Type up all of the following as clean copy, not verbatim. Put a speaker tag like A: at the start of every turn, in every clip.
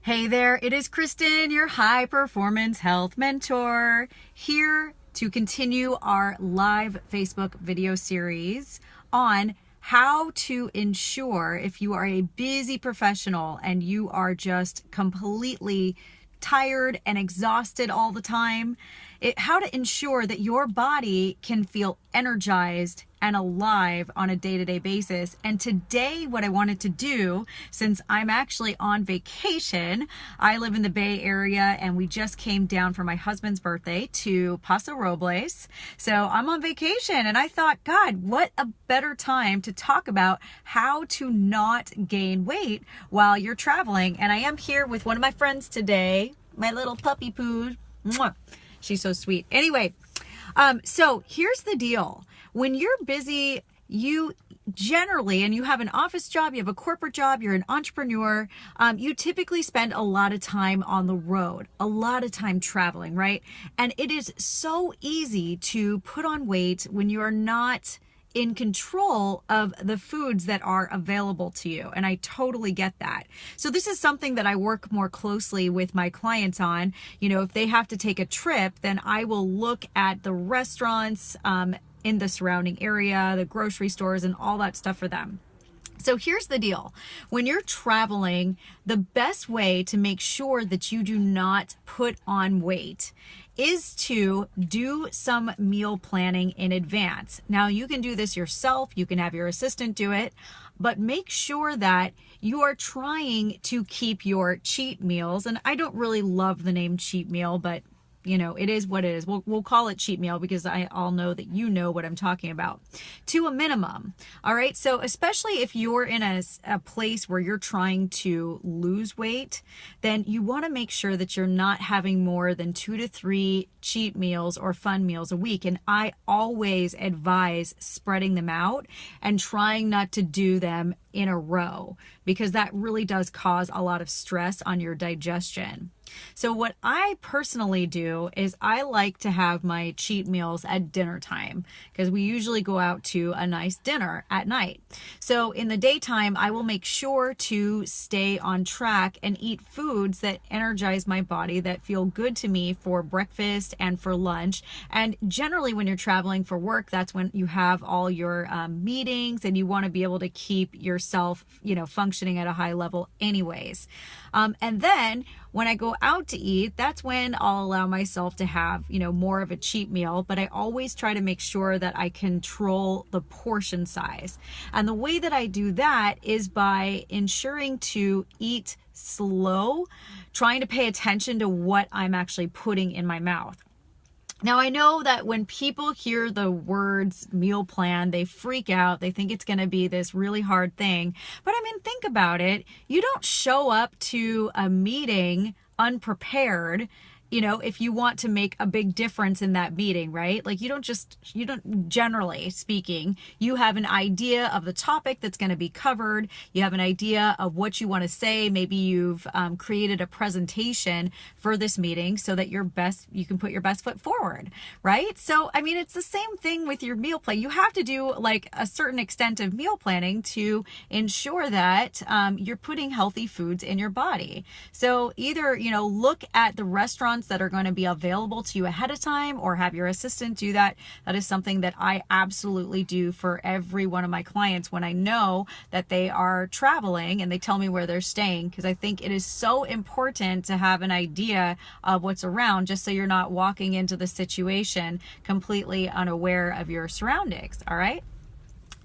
A: Hey there, it is Kristen, your high performance health mentor, here to continue our live Facebook video series on how to ensure, if you are a busy professional and you are just completely tired and exhausted all the time, how to ensure that your body can feel energized and alive on a day-to-day basis. And today, what I wanted to do, since I'm actually on vacation, I live in the Bay Area and we just came down for my husband's birthday to Paso Robles. So I'm on vacation and I thought, God, what a better time to talk about how to not gain weight while you're traveling. And I am here with one of my friends today, my little puppy poo. Mwah. She's so sweet. Anyway, so here's the deal. When you're busy, you generally, and you have an office job, you have a corporate job, you're an entrepreneur, you typically spend a lot of time on the road, a lot of time traveling, right? And it is so easy to put on weight when you are not in control of the foods that are available to you. And I totally get that. So this is something that I work more closely with my clients on. You know, if they have to take a trip, then I will look at the restaurants in the surrounding area, the grocery stores, and all that stuff for them. So here's the deal. When you're traveling, the best way to make sure that you do not put on weight is to do some meal planning in advance. Now, you can do this yourself. You can have your assistant do it, but make sure that you are trying to keep your cheat meals. And I don't really love the name cheat meal, but you know, it is what it is. We'll call it cheat meal because I all know that you know what I'm talking about, to a minimum. All right. So especially if you're in a place where you're trying to lose weight, then you want to make sure that you're not having more than 2 to 3 cheat meals or fun meals a week. And I always advise spreading them out and trying not to do them in a row, because that really does cause a lot of stress on your digestion. So what I personally do is I like to have my cheat meals at dinner time, because we usually go out to a nice dinner at night. So in the daytime, I will make sure to stay on track and eat foods that energize my body, that feel good to me for breakfast and for lunch. And generally when you're traveling for work, that's when you have all your meetings and you want to be able to keep yourself, you know, functioning at a high level anyways. And then when I go out to eat, that's when I'll allow myself to have, you know, more of a cheat meal, but I always try to make sure that I control the portion size. And the way that I do that is by ensuring to eat slow, trying to pay attention to what I'm actually putting in my mouth. Now, I know that when people hear the words meal plan, they freak out. They think it's going to be this really hard thing. But I mean, think about it. You don't show up to a meeting unprepared, you know, if you want to make a big difference in that meeting, right? Like you don't, generally speaking, you have an idea of the topic that's going to be covered. You have an idea of what you want to say. Maybe you've created a presentation for this meeting so that you can put your best foot forward, right? So, I mean, it's the same thing with your meal plan. You have to do like a certain extent of meal planning to ensure that you're putting healthy foods in your body. So either, you know, look at the restaurants that are going to be available to you ahead of time, or have your assistant do that. That is something that I absolutely do for every one of my clients when I know that they are traveling and they tell me where they're staying, because I think it is so important to have an idea of what's around, just so you're not walking into the situation completely unaware of your surroundings. All right.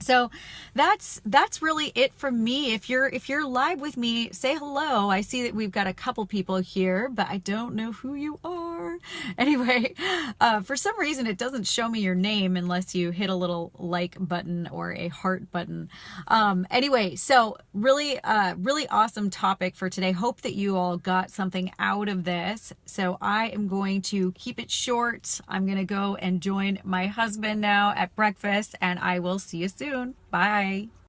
A: So that's really it from me. If you're live with me, say hello. I see that we've got a couple people here, but I don't know who you are. Anyway, for some reason it doesn't show me your name unless you hit a little like button or a heart button. Anyway, so really awesome topic for today. Hope that you all got something out of this. So I am going to keep it short. I'm going to go and join my husband now at breakfast, and I will see you soon. Bye.